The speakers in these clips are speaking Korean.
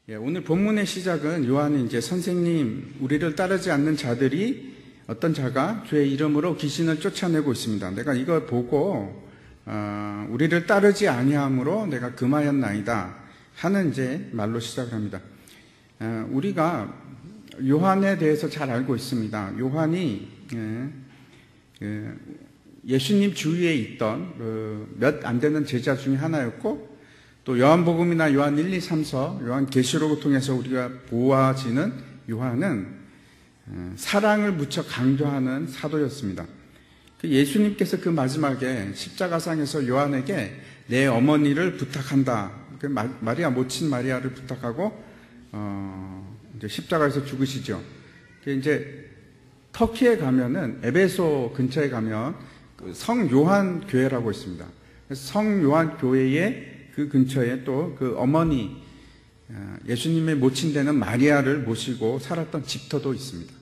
오늘 본문의 시작은 요한이 이제 선생님, 우리를 따르지 않는 자들이 어떤 자가 주의 이름으로 귀신을 쫓아내고 있습니다. 내가 이걸 보고 우리를 따르지 아니함으로 내가 금하였나이다 하는 이제 말로 시작을 합니다. 우리가 요한에 대해서 잘 알고 있습니다. 요한이 예수님 주위에 있던 몇 안 되는 제자 중에 하나였고, 또 요한복음이나 요한 1, 2, 3서, 요한 계시록을 통해서 우리가 보아지는 요한은 사랑을 무척 강조하는 사도였습니다. 예수님께서 그 마지막에 십자가상에서 요한에게 내 어머니를 부탁한다. 마리아, 모친 마리아를 부탁하고 이제 십자가에서 죽으시죠. 이제 터키에 가면은 에베소 근처에 가면 성 요한 교회라고 있습니다. 성 요한 교회의 그 근처에 또 그 어머니, 예수님의 모친되는 마리아를 모시고 살았던 집터도 있습니다.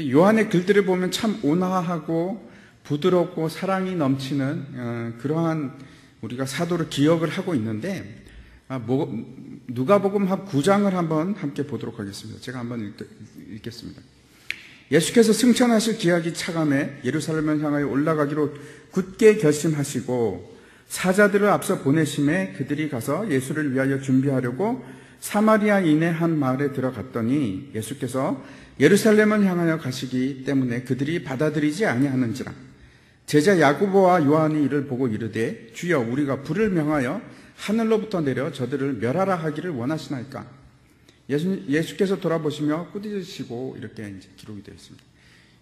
요한의 글들을 보면 참 온화하고 부드럽고 사랑이 넘치는 그러한 우리가 사도를 기억을 하고 있는데, 누가복음 9장을 한번 함께 보도록 하겠습니다. 제가 한번 읽겠습니다. 예수께서 승천하실 기약이 차감해 예루살렘을 향하여 올라가기로 굳게 결심하시고 사자들을 앞서 보내심에 그들이 가서 예수를 위하여 준비하려고 사마리아인의 한 마을에 들어갔더니 예수께서 예루살렘을 향하여 가시기 때문에 그들이 받아들이지 아니하는지라. 제자 야고보와 요한이 이를 보고 이르되 주여, 우리가 불을 명하여 하늘로부터 내려 저들을 멸하라 하기를 원하시나이까. 예수께서 돌아보시며 꾸짖으시고 이렇게 이제 기록이 되어 있습니다.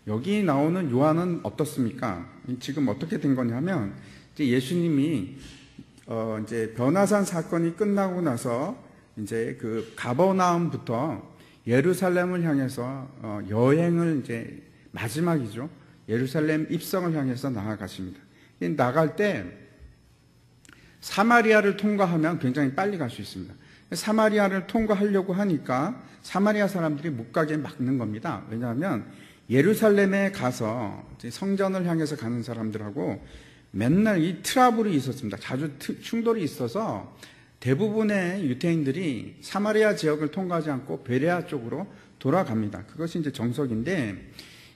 여기 나오는 요한은 어떻습니까? 지금 어떻게 된 거냐면, 이제 예수님이 이제 변화산 사건이 끝나고 나서 이제 그 가버나움부터 예루살렘을 향해서 여행을 이제 마지막이죠. 예루살렘 입성을 향해서 나아가십니다. 나갈 때 사마리아를 통과하면 굉장히 빨리 갈 수 있습니다. 사마리아를 통과하려고 하니까 사마리아 사람들이 못 가게 막는 겁니다. 왜냐하면 예루살렘에 가서 성전을 향해서 가는 사람들하고 맨날 이 트러블이 있었습니다. 자주 충돌이 있어서 대부분의 유대인들이 사마리아 지역을 통과하지 않고 베레아 쪽으로 돌아갑니다. 그것이 이제 정석인데,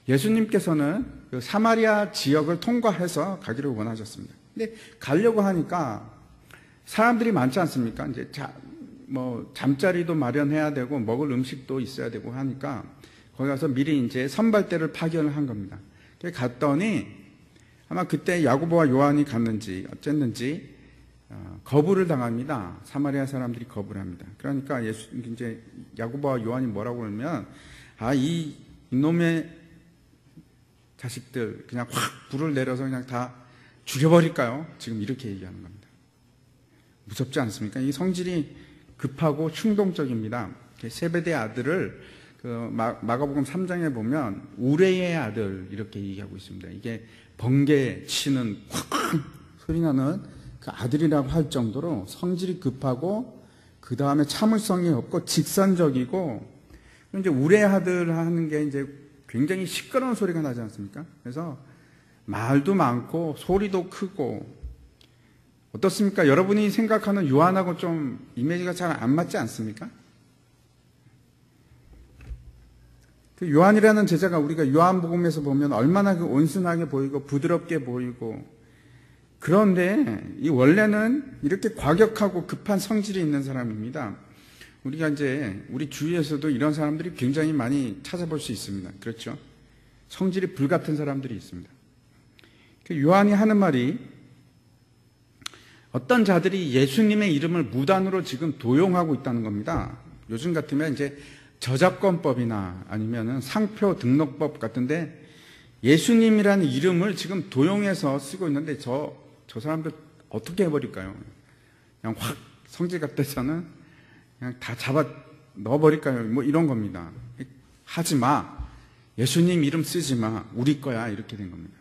예수님께서는 그 사마리아 지역을 통과해서 가기를 원하셨습니다. 근데 가려고 하니까 사람들이 많지 않습니까? 이제 잠자리도 마련해야 되고 먹을 음식도 있어야 되고 하니까 거기 가서 미리 이제 선발대를 파견을 한 겁니다. 갔더니 아마 그때 야고보와 요한이 갔는지 어쨌는지 거부를 당합니다. 사마리아 사람들이 거부를 합니다. 그러니까 이제 야고보와 요한이 뭐라고 하면, 이놈의 자식들 그냥 확 불을 내려서 그냥 다 죽여버릴까요? 지금 이렇게 얘기하는 겁니다. 무섭지 않습니까? 이 성질이 급하고 충동적입니다. 세베대 아들을 마가복음 3장에 보면 우레의 아들 이렇게 얘기하고 있습니다. 이게 번개 치는 콱 소리 나는 그 아들이라고 할 정도로 성질이 급하고, 그 다음에 참을성이 없고 직선적이고, 이제 우레의 아들 하는 게 이제 굉장히 시끄러운 소리가 나지 않습니까? 그래서 말도 많고 소리도 크고, 어떻습니까? 여러분이 생각하는 요한하고 좀 이미지가 잘 안 맞지 않습니까? 그 요한이라는 제자가 우리가 요한복음에서 보면 얼마나 그 온순하게 보이고 부드럽게 보이고, 그런데 이 원래는 이렇게 과격하고 급한 성질이 있는 사람입니다. 우리가 이제 우리 주위에서도 이런 사람들이 굉장히 많이 찾아볼 수 있습니다. 그렇죠? 성질이 불같은 사람들이 있습니다. 그 요한이 하는 말이, 어떤 자들이 예수님의 이름을 무단으로 지금 도용하고 있다는 겁니다. 요즘 같으면 이제 저작권법이나 아니면은 상표 등록법 같은데 예수님이라는 이름을 지금 도용해서 쓰고 있는데 저 사람들 어떻게 해버릴까요? 그냥 확 성질 같아서는 그냥 다 잡아 넣어버릴까요? 뭐 이런 겁니다. 하지 마. 예수님 이름 쓰지 마. 우리 거야. 이렇게 된 겁니다.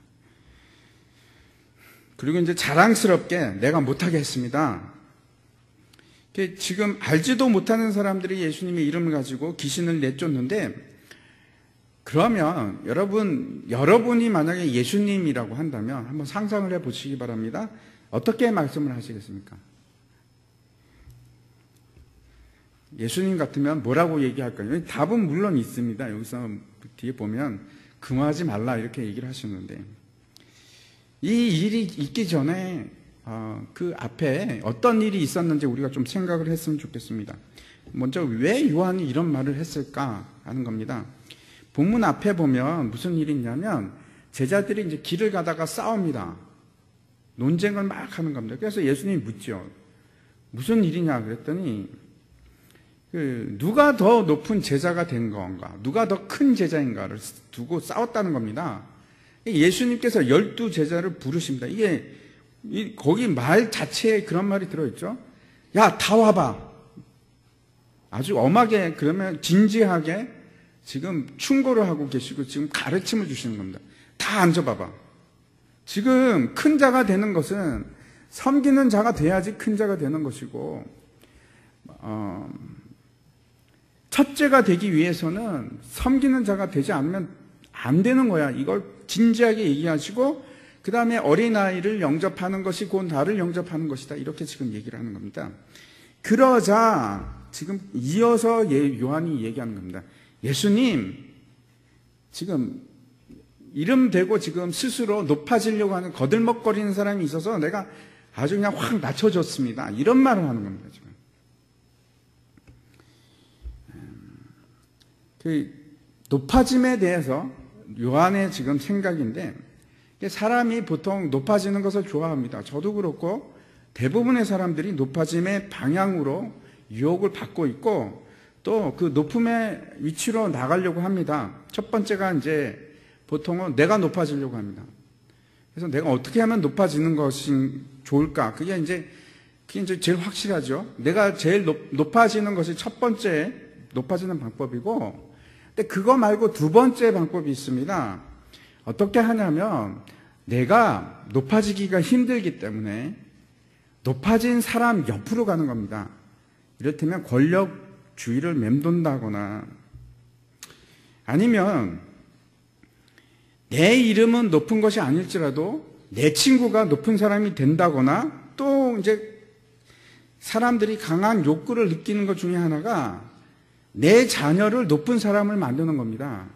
그리고 이제 자랑스럽게 내가 못하게 했습니다. 지금 알지도 못하는 사람들이 예수님의 이름을 가지고 귀신을 내쫓는데, 그러면 여러분이 만약에 예수님이라고 한다면 한번 상상을 해 보시기 바랍니다. 어떻게 말씀을 하시겠습니까? 예수님 같으면 뭐라고 얘기할까요? 답은 물론 있습니다. 여기서 뒤에 보면 금화하지 말라 이렇게 얘기를 하셨는데, 이 일이 있기 전에 그 앞에 어떤 일이 있었는지 우리가 좀 생각을 했으면 좋겠습니다. 먼저 왜 요한이 이런 말을 했을까 하는 겁니다. 본문 앞에 보면 무슨 일이 있냐면 제자들이 이제 길을 가다가 싸웁니다. 논쟁을 막 하는 겁니다. 그래서 예수님이 묻죠. 무슨 일이냐 그랬더니 누가 더 높은 제자가 된 건가, 누가 더 큰 제자인가를 두고 싸웠다는 겁니다. 예수님께서 12제자를 부르십니다. 거기 말 자체에 그런 말이 들어있죠. 야, 다 와봐. 아주 엄하게, 그러면 진지하게 지금 충고를 하고 계시고 지금 가르침을 주시는 겁니다. 다 앉아봐봐. 지금 큰 자가 되는 것은 섬기는 자가 돼야지 큰 자가 되는 것이고, 첫째가 되기 위해서는 섬기는 자가 되지 않으면 안 되는 거야. 이걸 진지하게 얘기하시고, 그 다음에 어린아이를 영접하는 것이 곧 나를 영접하는 것이다. 이렇게 지금 얘기를 하는 겁니다. 그러자 지금 이어서 요한이 얘기하는 겁니다. 예수님, 지금 이름 대고 지금 스스로 높아지려고 하는 거들먹거리는 사람이 있어서 내가 아주 그냥 확 낮춰줬습니다. 이런 말을 하는 겁니다, 지금. 그 높아짐에 대해서 요한의 지금 생각인데, 사람이 보통 높아지는 것을 좋아합니다. 저도 그렇고 대부분의 사람들이 높아짐의 방향으로 유혹을 받고 있고, 또 그 높음의 위치로 나가려고 합니다. 첫 번째가 이제 보통은 내가 높아지려고 합니다. 그래서 내가 어떻게 하면 높아지는 것이 좋을까? 그게 이제 제일 확실하죠. 내가 제일 높아지는 것이 첫 번째 높아지는 방법이고, 근데 그거 말고 두 번째 방법이 있습니다. 어떻게 하냐면 내가 높아지기가 힘들기 때문에 높아진 사람 옆으로 가는 겁니다. 이를테면 권력주의를 맴돈다거나, 아니면 내 이름은 높은 것이 아닐지라도 내 친구가 높은 사람이 된다거나, 또 이제 사람들이 강한 욕구를 느끼는 것 중에 하나가 내 자녀를 높은 사람을 만드는 겁니다.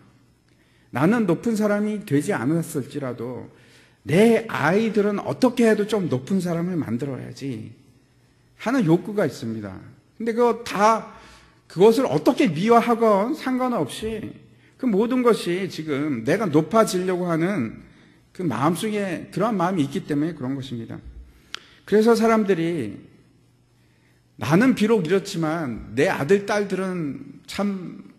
나는 높은 사람이 되지 않았을지라도 내 아이들은 어떻게 해도 좀 높은 사람을 만들어야지 하는 욕구가 있습니다. 근데 그것을 어떻게 미화하건 상관없이 그 모든 것이 지금 내가 높아지려고 하는 그 마음속에 그런 마음이 있기 때문에 그런 것입니다. 그래서 사람들이 나는 비록 이렇지만 내 아들, 딸들은 참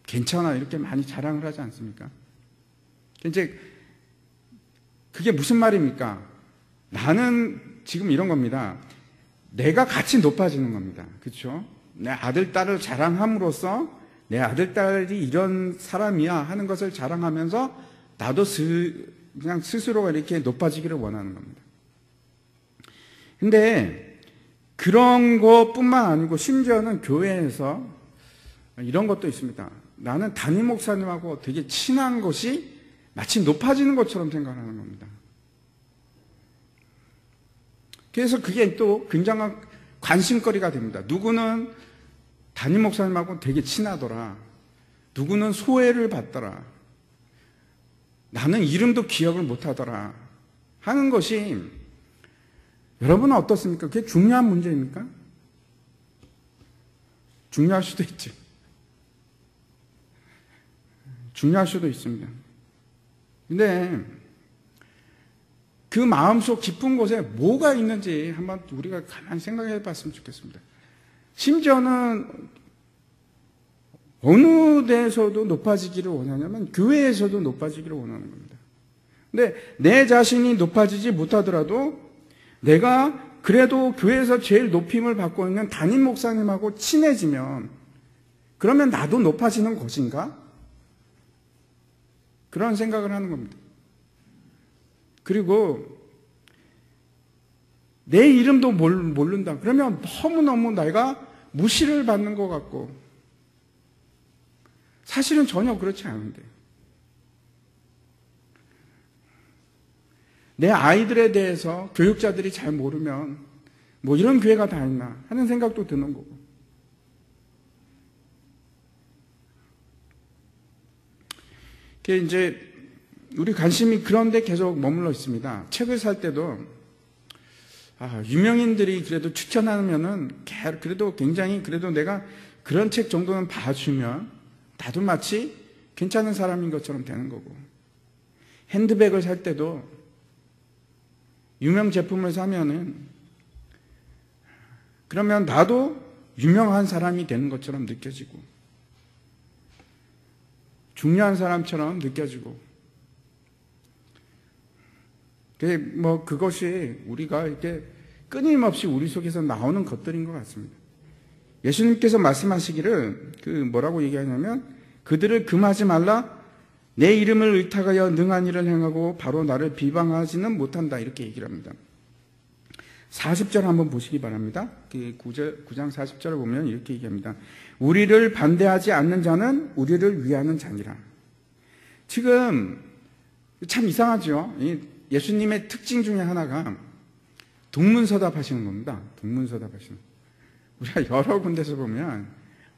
괜찮아 이렇게 많이 자랑을 하지 않습니까? 이제 그게 무슨 말입니까? 나는 지금 이런 겁니다. 내가 같이 높아지는 겁니다. 그렇죠? 내 아들, 딸을 자랑함으로써 내 아들, 딸이 이런 사람이야 하는 것을 자랑하면서 나도 그냥 스스로가 이렇게 높아지기를 원하는 겁니다. 근데 그런 것뿐만 아니고 심지어는 교회에서 이런 것도 있습니다. 나는 담임 목사님하고 되게 친한 것이 마치 높아지는 것처럼 생각하는 겁니다. 그래서 그게 또 굉장한 관심거리가 됩니다. 누구는 담임 목사님하고 되게 친하더라. 누구는 소외를 받더라. 나는 이름도 기억을 못하더라. 하는 것이 여러분은 어떻습니까? 그게 중요한 문제입니까? 중요할 수도 있죠. 중요할 수도 있습니다. 근데 그 마음속 깊은 곳에 뭐가 있는지 한번 우리가 가만히 생각해 봤으면 좋겠습니다. 심지어는 어느 데에서도 높아지기를 원하냐면 교회에서도 높아지기를 원하는 겁니다. 근데 내 자신이 높아지지 못하더라도 내가 그래도 교회에서 제일 높임을 받고 있는 담임 목사님하고 친해지면 그러면 나도 높아지는 것인가? 그런 생각을 하는 겁니다. 그리고 내 이름도 모른다. 그러면 너무너무 내가 무시를 받는 것 같고, 사실은 전혀 그렇지 않은데, 내 아이들에 대해서 교육자들이 잘 모르면 뭐 이런 교회가 다 있나 하는 생각도 드는 거고, 그게 이제 우리 관심이 그런데 계속 머물러 있습니다. 책을 살 때도 유명인들이 그래도 추천하면은 그래도 굉장히 그래도 내가 그런 책 정도는 봐주면 나도 마치 괜찮은 사람인 것처럼 되는 거고, 핸드백을 살 때도 유명 제품을 사면은 그러면 나도 유명한 사람이 되는 것처럼 느껴지고 중요한 사람처럼 느껴지고, 그것이 우리가 이렇게 끊임없이 우리 속에서 나오는 것들인 것 같습니다. 예수님께서 말씀하시기를 뭐라고 얘기하냐면, 그들을 금하지 말라. 내 이름을 의탁하여 능한 일을 행하고 바로 나를 비방하지는 못한다. 이렇게 얘기를 합니다. 40절 한번 보시기 바랍니다. 9장 40절을 보면 이렇게 얘기합니다. 우리를 반대하지 않는 자는 우리를 위하는 자니라. 지금 참 이상하죠. 예수님의 특징 중에 하나가 동문서답 하시는 겁니다. 동문서답 하시는. 우리가 여러 군데서 보면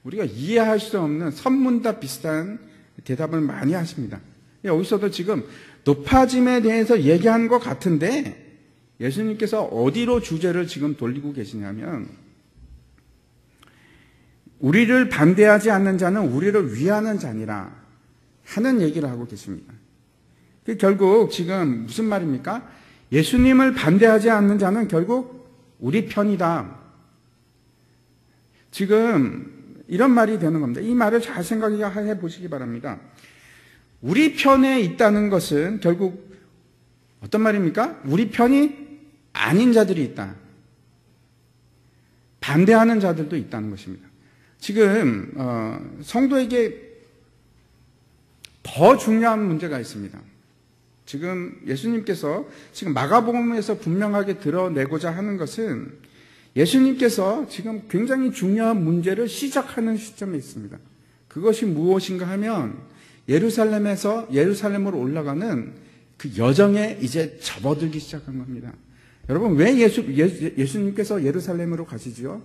우리가 이해할 수 없는 선문답 비슷한 대답을 많이 하십니다. 여기서도 지금 높아짐에 대해서 얘기하는 것 같은데 예수님께서 어디로 주제를 지금 돌리고 계시냐면, 우리를 반대하지 않는 자는 우리를 위하는 자니라 하는 얘기를 하고 계십니다. 결국 지금 무슨 말입니까? 예수님을 반대하지 않는 자는 결국 우리 편이다. 지금 이런 말이 되는 겁니다. 이 말을 잘 생각해 보시기 바랍니다. 우리 편에 있다는 것은 결국 어떤 말입니까? 우리 편이 아닌 자들이 있다. 반대하는 자들도 있다는 것입니다. 지금 성도에게 더 중요한 문제가 있습니다. 지금 예수님께서 지금 마가복음에서 분명하게 드러내고자 하는 것은, 예수님께서 지금 굉장히 중요한 문제를 시작하는 시점에 있습니다. 그것이 무엇인가 하면 예루살렘으로 올라가는 그 여정에 이제 접어들기 시작한 겁니다. 여러분, 왜 예수님께서 예루살렘으로 가시죠?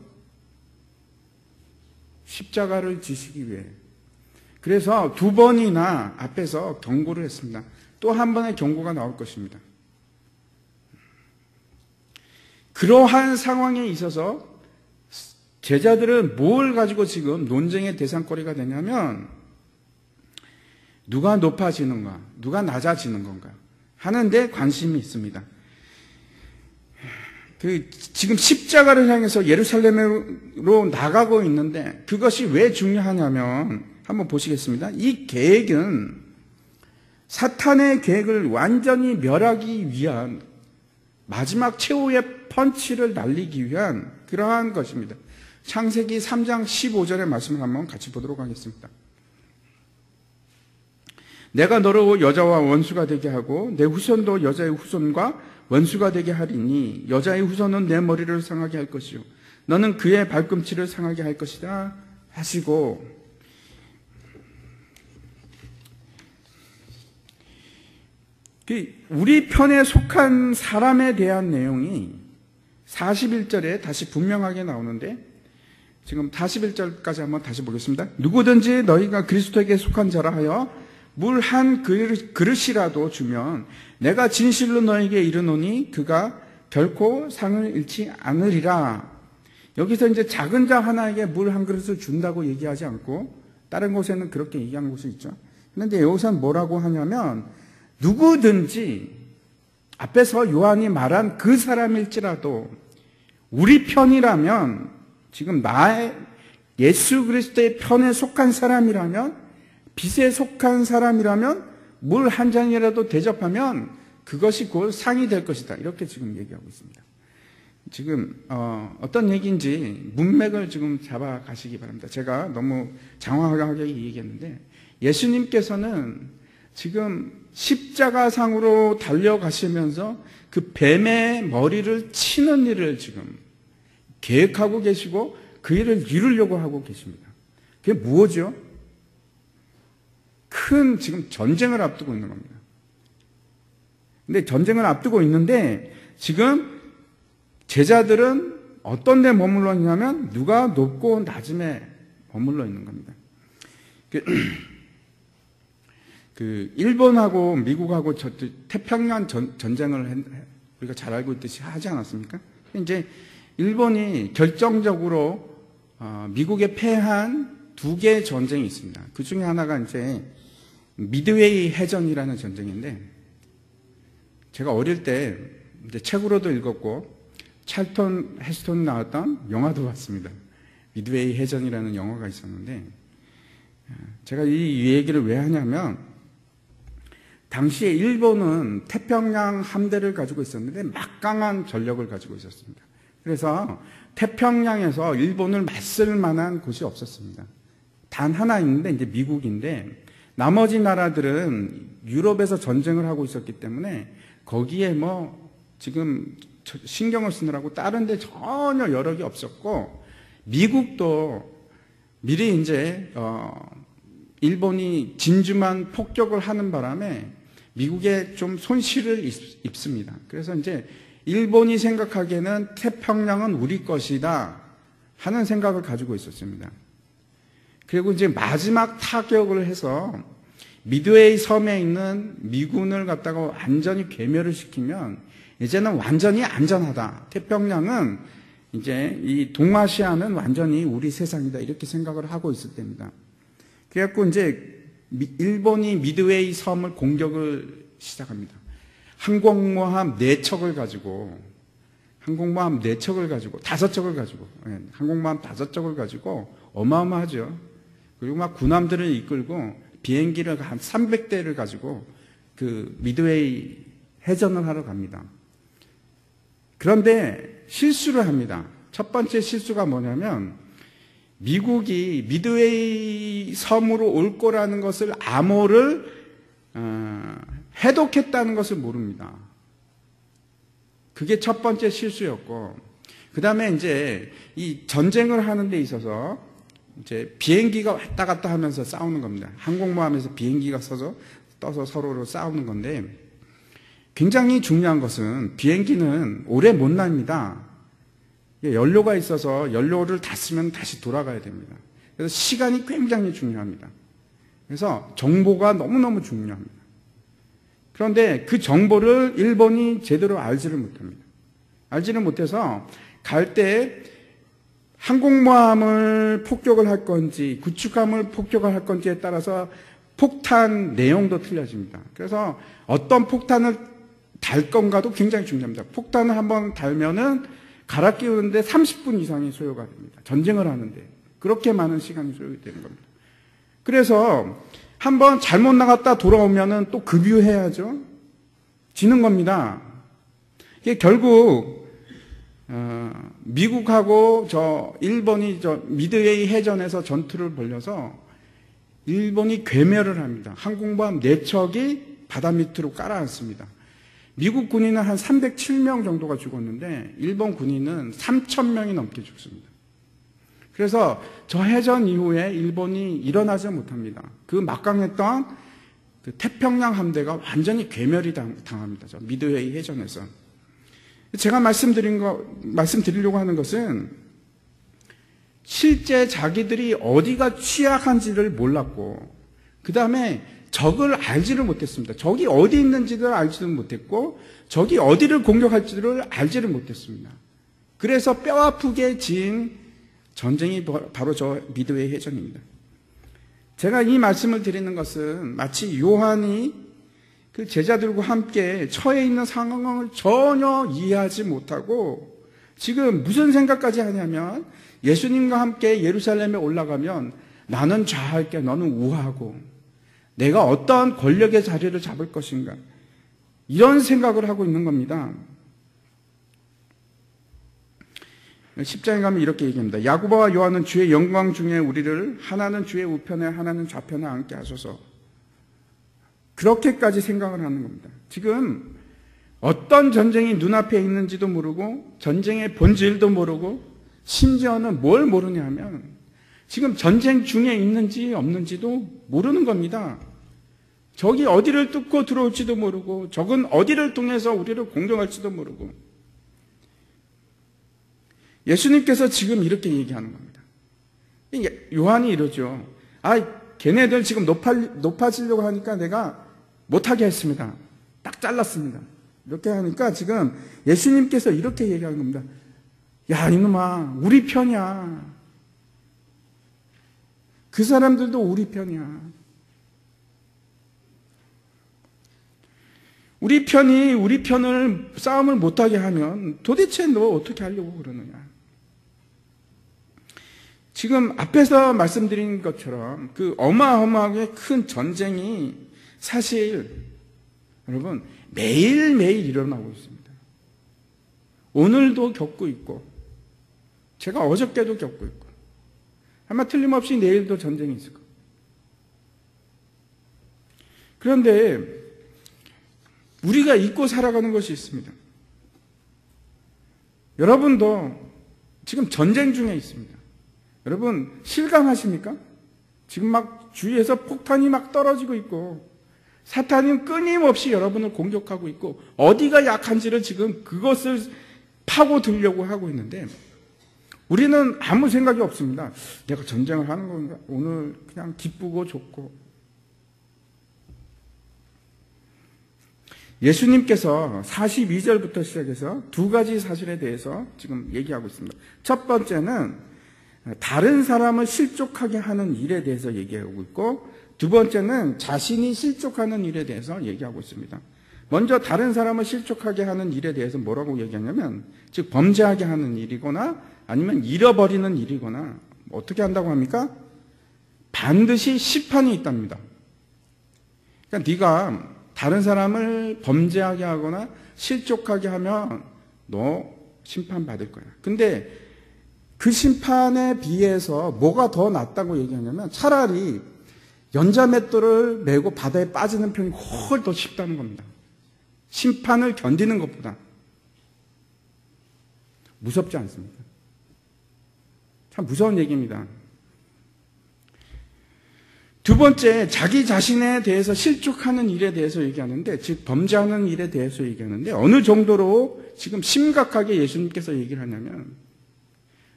십자가를 지시기 위해. 그래서 2번이나 앞에서 경고를 했습니다. 또 한 번의 경고가 나올 것입니다. 그러한 상황에 있어서 제자들은 뭘 가지고 지금 논쟁의 대상거리가 되냐면, 누가 높아지는가, 누가 낮아지는 건가 하는 데 관심이 있습니다. 지금 십자가를 향해서 예루살렘으로 나가고 있는데, 그것이 왜 중요하냐면 한번 보시겠습니다. 이 계획은 사탄의 계획을 완전히 멸하기 위한 마지막 최후의 펀치를 날리기 위한 그러한 것입니다. 창세기 3장 15절의 말씀을 한번 같이 보도록 하겠습니다. 내가 너로 여자와 원수가 되게 하고 내 후손도 여자의 후손과 원수가 되게 하리니 여자의 후손은 내 머리를 상하게 할 것이요 너는 그의 발꿈치를 상하게 할 것이다 하시고, 우리 편에 속한 사람에 대한 내용이 41절에 다시 분명하게 나오는데, 지금 41절까지 한번 다시 보겠습니다. 누구든지 너희가 그리스도에게 속한 자라 하여 물 한 그릇이라도 주면 내가 진실로 너에게 이르노니 그가 결코 상을 잃지 않으리라. 여기서 이제 작은 자 하나에게 물 한 그릇을 준다고 얘기하지 않고 다른 곳에는 그렇게 얘기하는 곳이 있죠. 그런데 여기서는 뭐라고 하냐면, 누구든지, 앞에서 요한이 말한 그 사람일지라도 우리 편이라면, 지금 나의 예수 그리스도의 편에 속한 사람이라면, 빛에 속한 사람이라면 물 한 잔이라도 대접하면 그것이 곧 상이 될 것이다. 이렇게 지금 얘기하고 있습니다. 지금 어떤 얘기인지 문맥을 지금 잡아가시기 바랍니다. 제가 너무 장황하게 얘기했는데, 예수님께서는 지금 십자가상으로 달려가시면서 그 뱀의 머리를 치는 일을 지금 계획하고 계시고 그 일을 이루려고 하고 계십니다. 그게 무엇이죠? 큰 지금 전쟁을 앞두고 있는 겁니다. 근데 전쟁을 앞두고 있는데 지금 제자들은 어떤 데 머물러 있냐면 누가 높고 낮음에 머물러 있는 겁니다. 그 일본하고 미국하고 태평양 전쟁을 우리가 잘 알고 있듯이 하지 않았습니까? 이제 일본이 결정적으로 미국에 패한 두 개의 전쟁이 있습니다. 그 중에 하나가 이제 미드웨이 해전이라는 전쟁인데, 제가 어릴 때 이제 책으로도 읽었고 찰턴 헤스턴이 나왔던 영화도 봤습니다. 미드웨이 해전이라는 영화가 있었는데, 제가 이 얘기를 왜 하냐면, 당시에 일본은 태평양 함대를 가지고 있었는데 막강한 전력을 가지고 있었습니다. 그래서 태평양에서 일본을 맞설 만한 곳이 없었습니다. 단 하나 있는데 이제 미국인데, 나머지 나라들은 유럽에서 전쟁을 하고 있었기 때문에 거기에 뭐 지금 신경을 쓰느라고 다른 데 전혀 여력이 없었고, 미국도 미리 이제 일본이 진주만 폭격을 하는 바람에 미국에 좀 손실을 입습니다. 그래서 이제 일본이 생각하기에는 태평양은 우리 것이다 하는 생각을 가지고 있었습니다. 그리고 이제 마지막 타격을 해서 미드웨이 섬에 있는 미군을 갖다가 완전히 괴멸을 시키면 이제는 완전히 안전하다. 태평양은 이제 이 동아시아는 완전히 우리 세상이다. 이렇게 생각을 하고 있을 때입니다. 그래갖고 이제 일본이 미드웨이 섬을 공격을 시작합니다. 항공모함 4척을 가지고, 항공모함 4척을 가지고, 5척을 가지고, 항공모함 5척을 가지고 어마어마하죠. 그리고 막 군함들을 이끌고 비행기를 한 300대를 가지고 그 미드웨이 해전을 하러 갑니다. 그런데 실수를 합니다. 첫 번째 실수가 뭐냐면, 미국이 미드웨이 섬으로 올 거라는 것을 암호를 해독했다는 것을 모릅니다. 그게 첫 번째 실수였고, 그 다음에 이제 이 전쟁을 하는 데 있어서 이제 비행기가 왔다 갔다 하면서 싸우는 겁니다. 항공모함에서 비행기가 떠서 서로로 싸우는 건데, 굉장히 중요한 것은 비행기는 오래 못 납니다. 연료가 있어서 연료를 다 쓰면 다시 돌아가야 됩니다. 그래서 시간이 굉장히 중요합니다. 그래서 정보가 너무너무 중요합니다. 그런데 그 정보를 일본이 제대로 알지를 못합니다. 알지를 못해서 갈 때 항공모함을 폭격을 할 건지 구축함을 폭격을 할 건지에 따라서 폭탄 내용도 틀려집니다. 그래서 어떤 폭탄을 달 건가도 굉장히 중요합니다. 폭탄을 한번 달면은 갈아 끼우는데 30분 이상이 소요가 됩니다. 전쟁을 하는데 그렇게 많은 시간이 소요가 되는 겁니다. 그래서 한번 잘못 나갔다 돌아오면은 또 급유해야죠. 지는 겁니다. 이게 결국 미국하고 일본이 미드웨이 해전에서 전투를 벌여서 일본이 괴멸을 합니다. 항공모함 4척이 바다 밑으로 깔아앉습니다. 미국 군인은 한 307명 정도가 죽었는데 일본 군인은 3,000명이 넘게 죽습니다. 그래서 저 해전 이후에 일본이 일어나지 못합니다. 그 막강했던 그 태평양 함대가 완전히 괴멸이 당합니다. 저 미드웨이 해전에서. 제가 말씀드리려고 하는 것은 실제 자기들이 어디가 취약한지를 몰랐고, 그 다음에 적을 알지를 못했습니다. 적이 어디 있는지를 알지도 못했고, 적이 어디를 공격할지를 알지를 못했습니다. 그래서 뼈아프게 진 전쟁이 바로 저 미드웨이 해전입니다. 제가 이 말씀을 드리는 것은 마치 요한이 그 제자들과 함께 처해 있는 상황을 전혀 이해하지 못하고 지금 무슨 생각까지 하냐면, 예수님과 함께 예루살렘에 올라가면 나는 좌할게, 너는 우하고 내가 어떠한 권력의 자리를 잡을 것인가, 이런 생각을 하고 있는 겁니다. 10장에 가면 이렇게 얘기합니다. 야고보와 요한은 주의 영광 중에 우리를 하나는 주의 우편에 하나는 좌편에 앉게 하소서. 그렇게까지 생각을 하는 겁니다. 지금 어떤 전쟁이 눈앞에 있는지도 모르고 전쟁의 본질도 모르고 심지어는 뭘 모르냐 하면 지금 전쟁 중에 있는지 없는지도 모르는 겁니다. 적이 어디를 뚫고 들어올지도 모르고 적은 어디를 통해서 우리를 공격할지도 모르고. 예수님께서 지금 이렇게 얘기하는 겁니다. 요한이 이러죠. 걔네들 지금 높아지려고 하니까 내가 못하게 했습니다. 딱 잘랐습니다. 이렇게 하니까 지금 예수님께서 이렇게 얘기하는 겁니다. 야, 이놈아, 우리 편이야. 그 사람들도 우리 편이야. 우리 편을 싸움을 못하게 하면 도대체 너 어떻게 하려고 그러느냐. 지금 앞에서 말씀드린 것처럼 그 어마어마하게 큰 전쟁이 사실 여러분 매일매일 일어나고 있습니다. 오늘도 겪고 있고 제가 어저께도 겪고 있고 아마 틀림없이 내일도 전쟁이 있을 거예요. 그런데 우리가 잊고 살아가는 것이 있습니다. 여러분도 지금 전쟁 중에 있습니다. 여러분 실감하십니까? 지금 막 주위에서 폭탄이 막 떨어지고 있고 사탄은 끊임없이 여러분을 공격하고 있고 어디가 약한지를 지금 그것을 파고들려고 하고 있는데 우리는 아무 생각이 없습니다. 내가 전쟁을 하는 건가? 오늘 그냥 기쁘고 좋고. 예수님께서 42절부터 시작해서 두 가지 사실에 대해서 지금 얘기하고 있습니다. 첫 번째는 다른 사람을 실족하게 하는 일에 대해서 얘기하고 있고 두 번째는 자신이 실족하는 일에 대해서 얘기하고 있습니다. 먼저 다른 사람을 실족하게 하는 일에 대해서 뭐라고 얘기하냐면 즉 범죄하게 하는 일이거나 아니면 잃어버리는 일이거나 어떻게 한다고 합니까? 반드시 심판이 있답니다. 그러니까 네가 다른 사람을 범죄하게 하거나 실족하게 하면 너 심판받을 거야. 근데 그 심판에 비해서 뭐가 더 낫다고 얘기하냐면 차라리 연자맷돌을 메고 바다에 빠지는 편이 훨 더 쉽다는 겁니다. 심판을 견디는 것보다. 무섭지 않습니까? 참 무서운 얘기입니다. 두 번째, 자기 자신에 대해서 실족하는 일에 대해서 얘기하는데, 즉 범죄하는 일에 대해서 얘기하는데 어느 정도로 지금 심각하게 예수님께서 얘기를 하냐면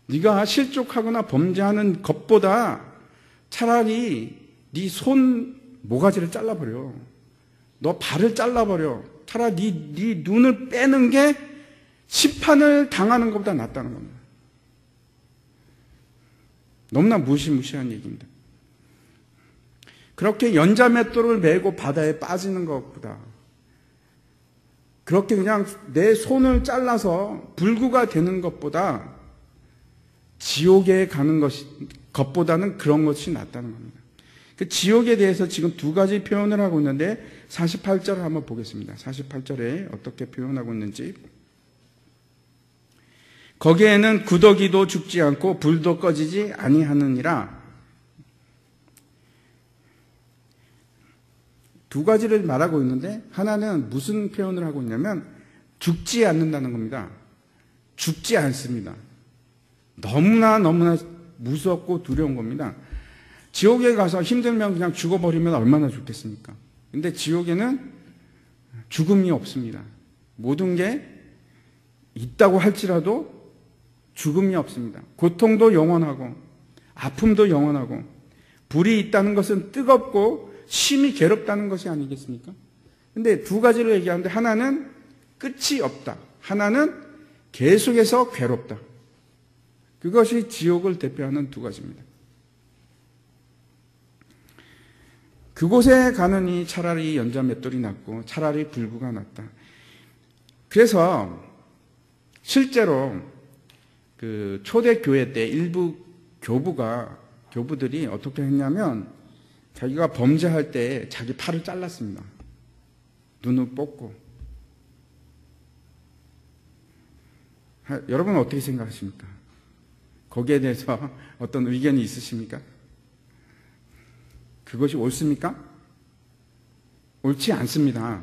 네가 실족하거나 범죄하는 것보다 차라리 네 손 모가지를 잘라버려. 너 발을 잘라버려. 차라리 네 눈을 빼는 게 심판을 당하는 것보다 낫다는 겁니다. 너무나 무시무시한 얘기입니다. 그렇게 연자맷돌을 메고 바다에 빠지는 것보다 그렇게 그냥 내 손을 잘라서 불구가 되는 것보다 지옥에 가는 것보다는 그런 것이 낫다는 겁니다. 그 지옥에 대해서 지금 두 가지 표현을 하고 있는데 48절을 한번 보겠습니다. 48절에 어떻게 표현하고 있는지. 거기에는 구더기도 죽지 않고 불도 꺼지지 아니하느니라. 두 가지를 말하고 있는데 하나는 무슨 표현을 하고 있냐면 죽지 않는다는 겁니다. 죽지 않습니다. 너무나 무섭고 두려운 겁니다. 지옥에 가서 힘들면 그냥 죽어버리면 얼마나 좋겠습니까? 근데 지옥에는 죽음이 없습니다. 모든 게 있다고 할지라도 죽음이 없습니다. 고통도 영원하고 아픔도 영원하고 불이 있다는 것은 뜨겁고 심히 괴롭다는 것이 아니겠습니까? 근데 두 가지를 얘기하는데 하나는 끝이 없다. 하나는 계속해서 괴롭다. 그것이 지옥을 대표하는 두 가지입니다. 그곳에 가느니 차라리 연자맷돌이 낫고 차라리 불구가 낫다. 그래서 실제로 그 초대교회 때 일부 교부들이 어떻게 했냐면 자기가 범죄할 때 자기 팔을 잘랐습니다. 눈을 뽑고. 여러분은 어떻게 생각하십니까? 거기에 대해서 어떤 의견이 있으십니까? 그것이 옳습니까? 옳지 않습니다.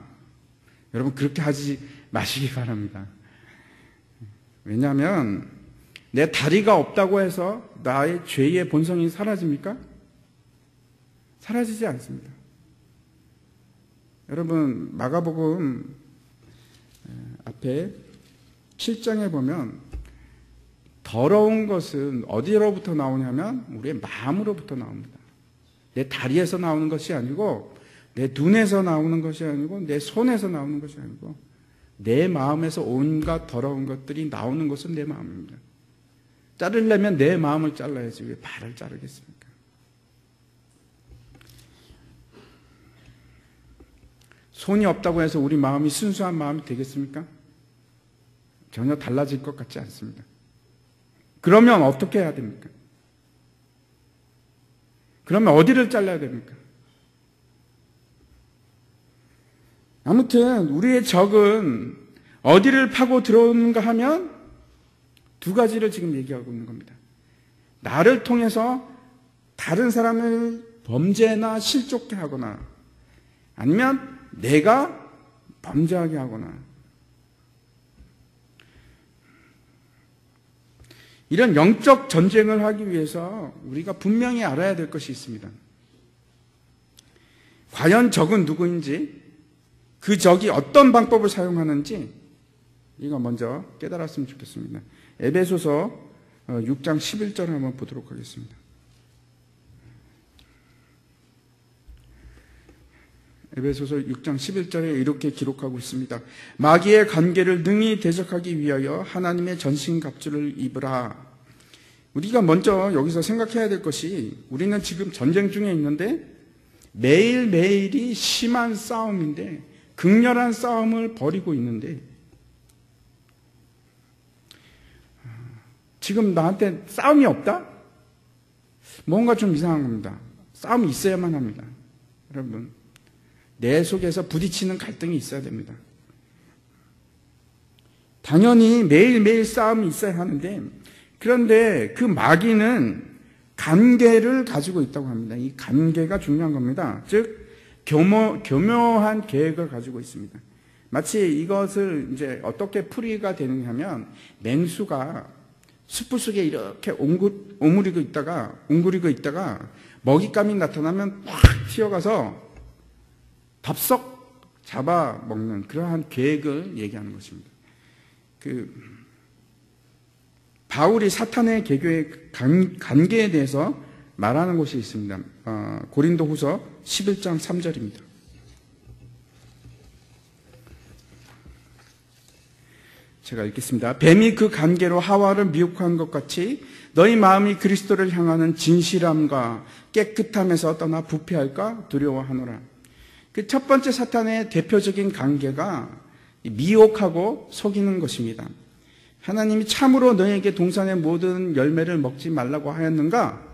여러분 그렇게 하지 마시기 바랍니다. 왜냐하면 내 다리가 없다고 해서 나의 죄의 본성이 사라집니까? 사라지지 않습니다. 여러분 마가복음 앞에 7장에 보면 더러운 것은 어디로부터 나오냐면 우리의 마음으로부터 나옵니다. 내 다리에서 나오는 것이 아니고, 내 눈에서 나오는 것이 아니고, 내 손에서 나오는 것이 아니고, 내 마음에서 온갖 더러운 것들이 나오는 것은 내 마음입니다. 자르려면 내 마음을 잘라야지 왜 발을 자르겠습니까? 손이 없다고 해서 우리 마음이 순수한 마음이 되겠습니까? 전혀 달라질 것 같지 않습니다. 그러면 어떻게 해야 됩니까? 그러면 어디를 잘라야 됩니까? 아무튼 우리의 적은 어디를 파고 들어오는가 하면 두 가지를 지금 얘기하고 있는 겁니다. 나를 통해서 다른 사람을 범죄나 실족게 하거나 아니면 내가 범죄하게 하거나 이런 영적 전쟁을 하기 위해서 우리가 분명히 알아야 될 것이 있습니다. 과연 적은 누구인지, 그 적이 어떤 방법을 사용하는지 이거 먼저 깨달았으면 좋겠습니다. 에베소서 6장 11절을 한번 보도록 하겠습니다. 에베소서 6장 11절에 이렇게 기록하고 있습니다. 마귀의 관계를 능히 대적하기 위하여 하나님의 전신갑주를 입으라. 우리가 먼저 여기서 생각해야 될 것이, 우리는 지금 전쟁 중에 있는데 매일매일이 심한 싸움인데, 극렬한 싸움을 벌이고 있는데, 지금 나한테 싸움이 없다? 뭔가 좀 이상한 겁니다. 싸움이 있어야만 합니다. 여러분, 내 속에서 부딪히는 갈등이 있어야 됩니다. 당연히 매일매일 싸움이 있어야 하는데, 그런데 그 마귀는 관계를 가지고 있다고 합니다. 이 관계가 중요한 겁니다. 즉 교묘한 계획을 가지고 있습니다. 마치 이것을 이제 어떻게 풀이가 되느냐 하면, 맹수가 숯불 속에 이렇게 웅그리고 있다가 먹잇감이 나타나면 확 튀어가서 덥석 잡아먹는 그러한 계획을 얘기하는 것입니다. 바울이 사탄의 계교의 관계에 대해서 말하는 곳이 있습니다. 고린도후서 11장 3절입니다. 제가 읽겠습니다. 뱀이 그 관계로 하와를 미혹한 것 같이 너희 마음이 그리스도를 향하는 진실함과 깨끗함에서 떠나 부패할까 두려워하노라. 그 첫 번째 사탄의 대표적인 관계가 미혹하고 속이는 것입니다. 하나님이 참으로 너희에게 동산의 모든 열매를 먹지 말라고 하였는가?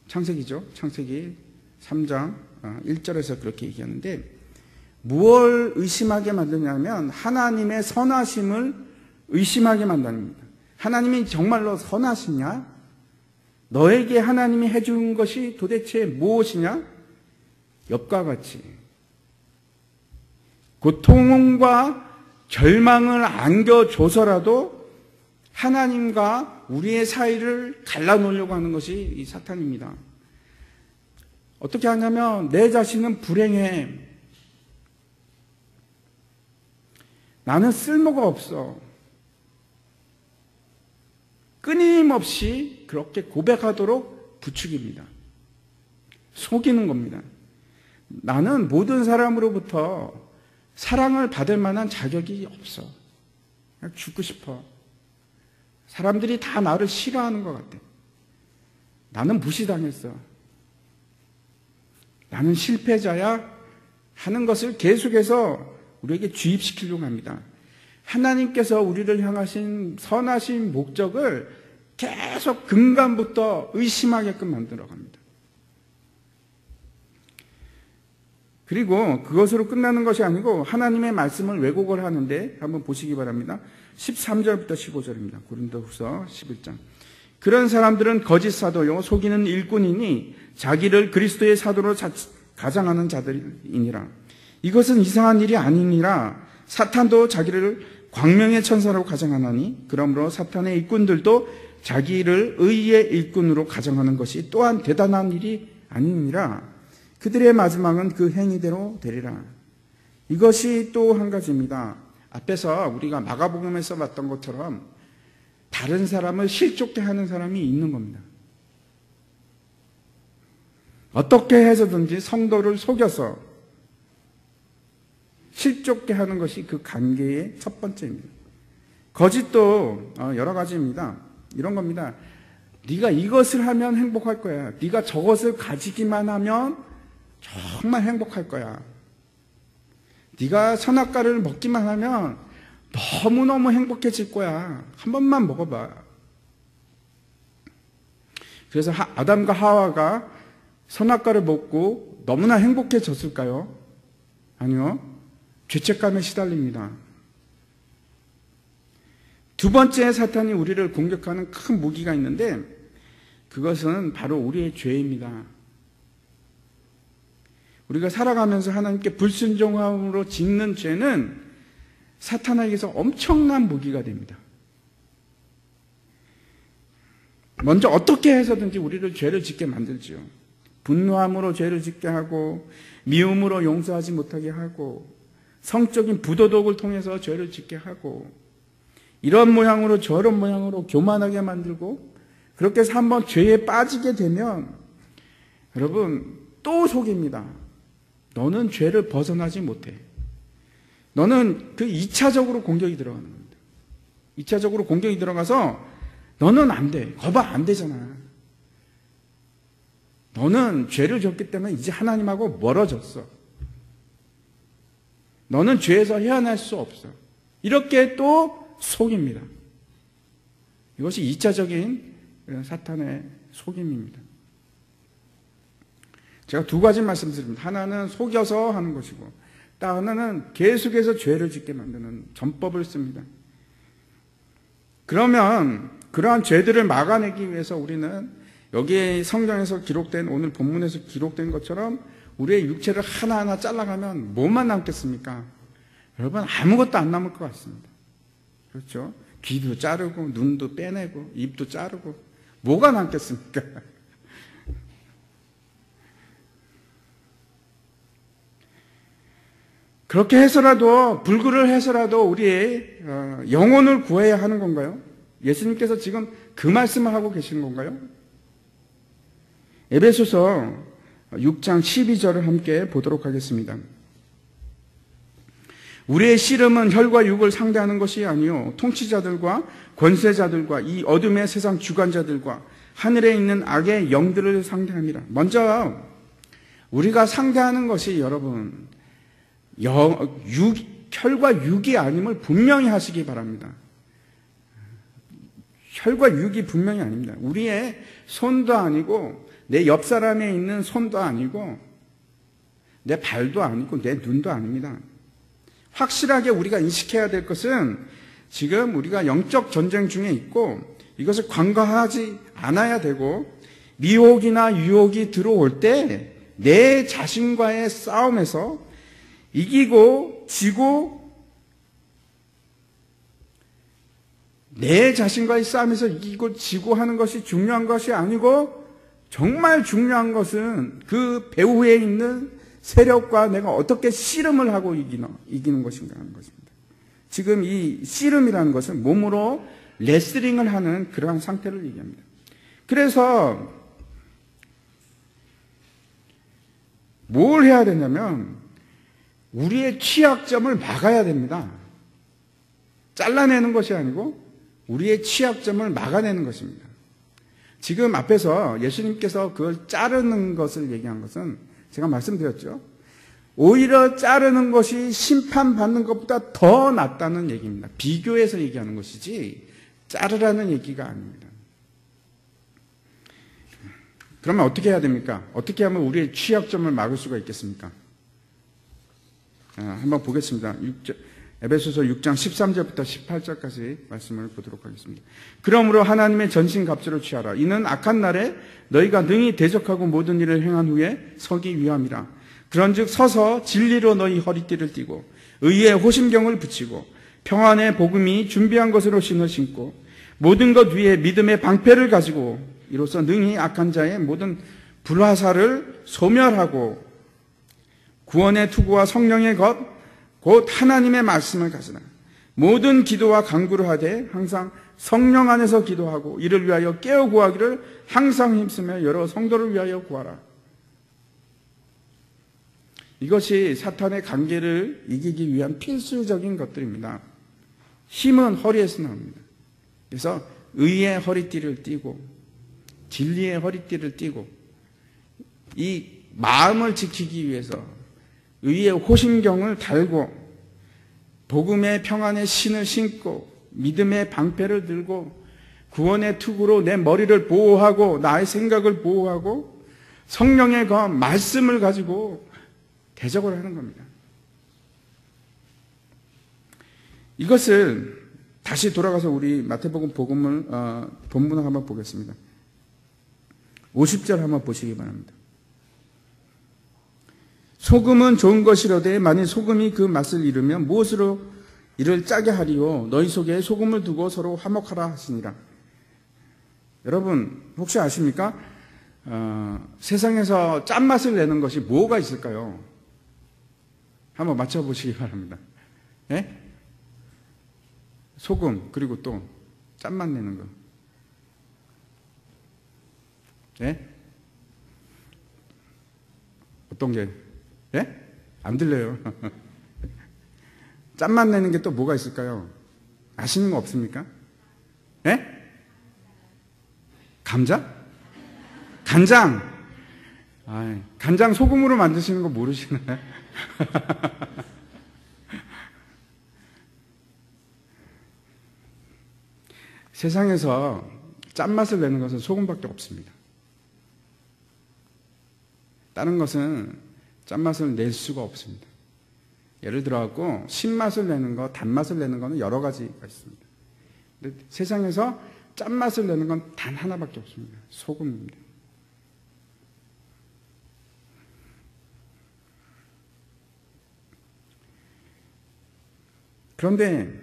창세기죠. 창세기 3장 1절에서 그렇게 얘기하는데, 무엇을 의심하게 만드냐면 하나님의 선하심을 의심하게 만듭니다. 하나님이 정말로 선하시냐? 너에게 하나님이 해준 것이 도대체 무엇이냐? 욥과 같이 고통과 절망을 안겨줘서라도 하나님과 우리의 사이를 갈라놓으려고 하는 것이 이 사탄입니다. 어떻게 하냐면, 내 자신은 불행해. 나는 쓸모가 없어. 끊임없이 그렇게 고백하도록 부추깁니다. 속이는 겁니다. 나는 모든 사람으로부터 사랑을 받을 만한 자격이 없어. 그냥 죽고 싶어. 사람들이 다 나를 싫어하는 것 같아. 나는 무시당했어. 나는 실패자야 하는 것을 계속해서 우리에게 주입시키려고 합니다. 하나님께서 우리를 향하신 선하신 목적을 계속 근간부터 의심하게끔 만들어 갑니다. 그리고 그것으로 끝나는 것이 아니고 하나님의 말씀을 왜곡을 하는데, 한번 보시기 바랍니다. 13절부터 15절입니다. 고린도후서 11장. 그런 사람들은 거짓 사도요 속이는 일꾼이니 자기를 그리스도의 사도로 가장하는 자들이니라. 이것은 이상한 일이 아니니라. 사탄도 자기를 광명의 천사로 가장하나니, 그러므로 사탄의 일꾼들도 자기를 의의 일꾼으로 가장하는 것이 또한 대단한 일이 아니니라. 그들의 마지막은 그 행위대로 되리라. 이것이 또 한 가지입니다. 앞에서 우리가 마가복음에서 봤던 것처럼 다른 사람을 실족게 하는 사람이 있는 겁니다. 어떻게 해서든지 성도를 속여서 실족게 하는 것이 그 관계의 첫 번째입니다. 거짓도 여러 가지입니다. 이런 겁니다. 네가 이것을 하면 행복할 거야. 네가 저것을 가지기만 하면 정말 행복할 거야. 네가 선악과를 먹기만 하면 너무너무 행복해질 거야. 한 번만 먹어봐. 그래서 아담과 하와가 선악과를 먹고 너무나 행복해졌을까요? 아니요. 죄책감에 시달립니다. 두 번째 사탄이 우리를 공격하는 큰 무기가 있는데 그것은 바로 우리의 죄입니다. 우리가 살아가면서 하나님께 불순종함으로 짓는 죄는 사탄에게서 엄청난 무기가 됩니다. 먼저 어떻게 해서든지 우리를 죄를 짓게 만들지요. 분노함으로 죄를 짓게 하고 미움으로 용서하지 못하게 하고 성적인 부도덕을 통해서 죄를 짓게 하고 이런 모양으로 저런 모양으로 교만하게 만들고 그렇게 해서 한번 죄에 빠지게 되면 여러분 또 속입니다. 너는 죄를 벗어나지 못해. 너는 그 2차적으로 공격이 들어가는 겁니다. 2차적으로 공격이 들어가서 너는 안 돼. 거봐 안 되잖아. 너는 죄를 졌기 때문에 이제 하나님하고 멀어졌어. 너는 죄에서 헤어날 수 없어. 이렇게 또 속입니다. 이것이 2차적인 사탄의 속임입니다. 제가 두 가지 말씀드립니다. 하나는 속여서 하는 것이고 또 하나는 계속해서 죄를 짓게 만드는 전법을 씁니다. 그러면 그러한 죄들을 막아내기 위해서 우리는 여기에 성경에서 기록된 오늘 본문에서 기록된 것처럼 우리의 육체를 하나하나 잘라가면 뭐만 남겠습니까? 여러분 아무것도 안 남을 것 같습니다. 그렇죠? 귀도 자르고 눈도 빼내고 입도 자르고 뭐가 남겠습니까? 그렇게 해서라도 불구를 해서라도 우리의 영혼을 구해야 하는 건가요? 예수님께서 지금 그 말씀을 하고 계시는 건가요? 에베소서 6장 12절을 함께 보도록 하겠습니다. 우리의 씨름은 혈과 육을 상대하는 것이 아니요 통치자들과 권세자들과 이 어둠의 세상 주관자들과 하늘에 있는 악의 영들을 상대합니다. 먼저 우리가 상대하는 것이 여러분 혈과 육이 아님을 분명히 하시기 바랍니다. 혈과 육이 분명히 아닙니다. 우리의 손도 아니고 내 옆 사람에 있는 손도 아니고 내 발도 아니고 내 눈도 아닙니다. 확실하게 우리가 인식해야 될 것은 지금 우리가 영적 전쟁 중에 있고 이것을 간과하지 않아야 되고 미혹이나 유혹이 들어올 때 내 자신과의 싸움에서 이기고 지고 내 자신과의 싸움에서 이기고 지고 하는 것이 중요한 것이 아니고 정말 중요한 것은 그 배후에 있는 세력과 내가 어떻게 씨름을 하고 이기는 것인가 하는 것입니다. 지금 이 씨름이라는 것은 몸으로 레슬링을 하는 그러한 상태를 얘기합니다. 그래서 뭘 해야 되냐면 우리의 취약점을 막아야 됩니다. 잘라내는 것이 아니고 우리의 취약점을 막아내는 것입니다. 지금 앞에서 예수님께서 그걸 자르는 것을 얘기한 것은 제가 말씀드렸죠. 오히려 자르는 것이 심판받는 것보다 더 낫다는 얘기입니다. 비교해서 얘기하는 것이지 자르라는 얘기가 아닙니다. 그러면 어떻게 해야 됩니까? 어떻게 하면 우리의 취약점을 막을 수가 있겠습니까? 한번 보겠습니다. 에베소서 6장 13절부터 18절까지 말씀을 보도록 하겠습니다. 그러므로 하나님의 전신갑주를 취하라. 이는 악한 날에 너희가 능히 대적하고 모든 일을 행한 후에 서기 위함이라. 그런즉 서서 진리로 너희 허리띠를 띠고 의의 호심경을 붙이고 평안의 복음이 준비한 것으로 신을 신고 모든 것 위에 믿음의 방패를 가지고 이로써 능히 악한 자의 모든 불화살을 소멸하고 구원의 투구와 성령의 것 곧 하나님의 말씀을 가지라. 모든 기도와 간구를 하되 항상 성령 안에서 기도하고 이를 위하여 깨어 구하기를 항상 힘쓰며 여러 성도를 위하여 구하라. 이것이 사탄의 관계를 이기기 위한 필수적인 것들입니다. 힘은 허리에서 나옵니다. 그래서 의의 허리띠를 띠고 진리의 허리띠를 띠고 이 마음을 지키기 위해서 의의 호심경을 달고 복음의 평안의 신을 신고 믿음의 방패를 들고 구원의 투구로 내 머리를 보호하고 나의 생각을 보호하고 성령의 말씀을 가지고 대적을 하는 겁니다. 이것을 다시 돌아가서 우리 마태복음 복음을 본문을 한번 보겠습니다. 50절 한번 보시기 바랍니다. 소금은 좋은 것이로되 만일 소금이 그 맛을 잃으면 무엇으로 이를 짜게 하리요 너희 속에 소금을 두고 서로 화목하라 하시니라. 여러분 혹시 아십니까? 세상에서 짠맛을 내는 것이 뭐가 있을까요? 한번 맞춰보시기 바랍니다. 예? 소금 그리고 또 짠맛 내는 거. 예? 어떤 게? 예? 안 들려요. 짠맛 내는 게 또 뭐가 있을까요? 아시는 거 없습니까? 예? 감자? 간장! 간장 소금으로 만드시는 거 모르시나요? 세상에서 짠맛을 내는 것은 소금밖에 없습니다. 다른 것은 짠맛을 낼 수가 없습니다. 예를 들어갖고 신맛을 내는 거, 단맛을 내는 거는 여러 가지가 있습니다. 근데 세상에서 짠맛을 내는 건 단 하나밖에 없습니다. 소금입니다. 그런데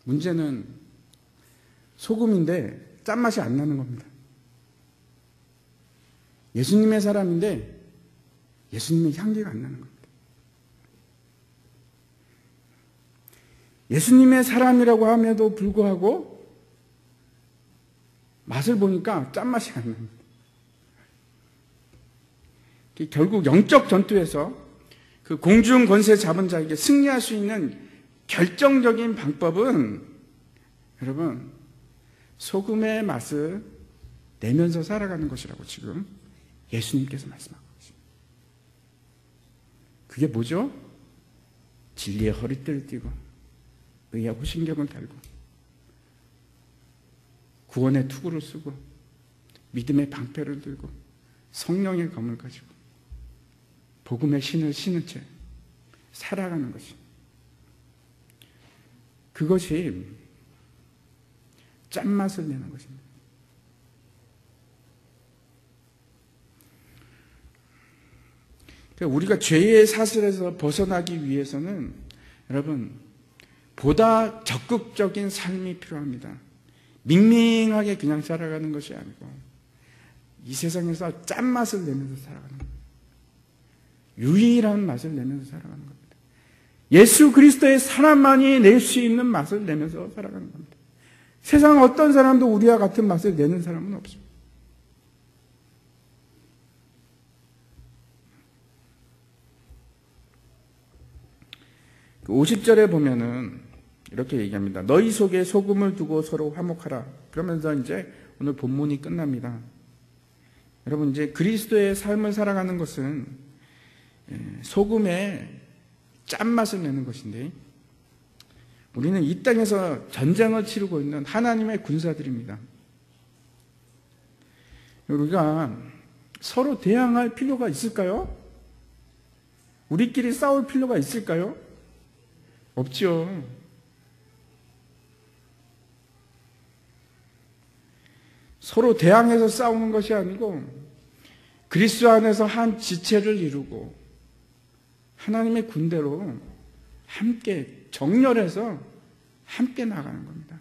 문제는 소금인데 짠맛이 안 나는 겁니다. 예수님의 사람인데 예수님의 향기가 안 나는 겁니다. 예수님의 사람이라고 함에도 불구하고 맛을 보니까 짠맛이 안 납니다. 결국 영적 전투에서 그 공중 권세 잡은 자에게 승리할 수 있는 결정적인 방법은 여러분 소금의 맛을 내면서 살아가는 것이라고 지금 예수님께서 말씀하고 계십니다. 그게 뭐죠? 진리의 허리띠를 띠고 의의 호심경을 달고 구원의 투구를 쓰고 믿음의 방패를 들고 성령의 검을 가지고 복음의 신을 신은 채 살아가는 것입니다. 그것이 짠맛을 내는 것입니다. 우리가 죄의 사슬에서 벗어나기 위해서는 여러분 보다 적극적인 삶이 필요합니다. 밍밍하게 그냥 살아가는 것이 아니고 이 세상에서 짠맛을 내면서 살아가는 겁니다. 유일한 맛을 내면서 살아가는 겁니다. 예수 그리스도의 사람만이 낼 수 있는 맛을 내면서 살아가는 겁니다. 세상 어떤 사람도 우리와 같은 맛을 내는 사람은 없습니다. 50절에 보면은 이렇게 얘기합니다. 너희 속에 소금을 두고 서로 화목하라. 그러면서 이제 오늘 본문이 끝납니다. 여러분 이제 그리스도의 삶을 살아가는 것은 소금의 짠맛을 내는 것인데 우리는 이 땅에서 전쟁을 치르고 있는 하나님의 군사들입니다. 우리가 서로 대항할 필요가 있을까요? 우리끼리 싸울 필요가 있을까요? 없죠. 서로 대항해서 싸우는 것이 아니고 그리스도 안에서 한 지체를 이루고 하나님의 군대로 함께 정렬해서 함께 나가는 겁니다.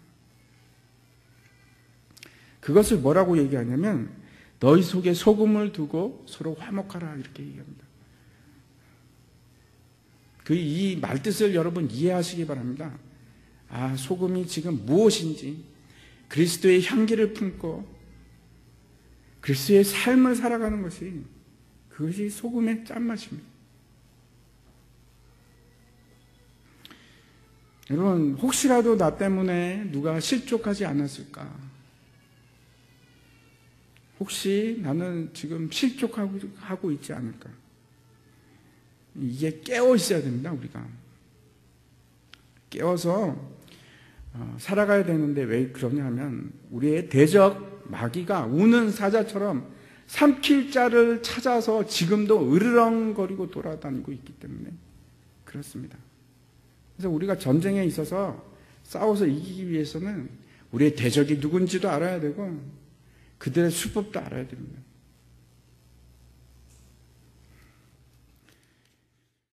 그것을 뭐라고 얘기하냐면 너희 속에 소금을 두고 서로 화목하라 이렇게 얘기합니다. 이 말뜻을 여러분 이해하시기 바랍니다. 소금이 지금 무엇인지 그리스도의 향기를 품고 그리스도의 삶을 살아가는 것이 그것이 소금의 짠맛입니다. 여러분, 혹시라도 나 때문에 누가 실족하지 않았을까? 혹시 나는 지금 실족하고 있지 않을까? 이게 깨어 있어야 됩니다, 우리가. 깨어서 살아가야 되는데 왜 그러냐면 우리의 대적 마귀가 우는 사자처럼 삼킬 자를 찾아서 지금도 으르렁거리고 돌아다니고 있기 때문에 그렇습니다. 그래서 우리가 전쟁에 있어서 싸워서 이기기 위해서는 우리의 대적이 누군지도 알아야 되고 그들의 수법도 알아야 됩니다.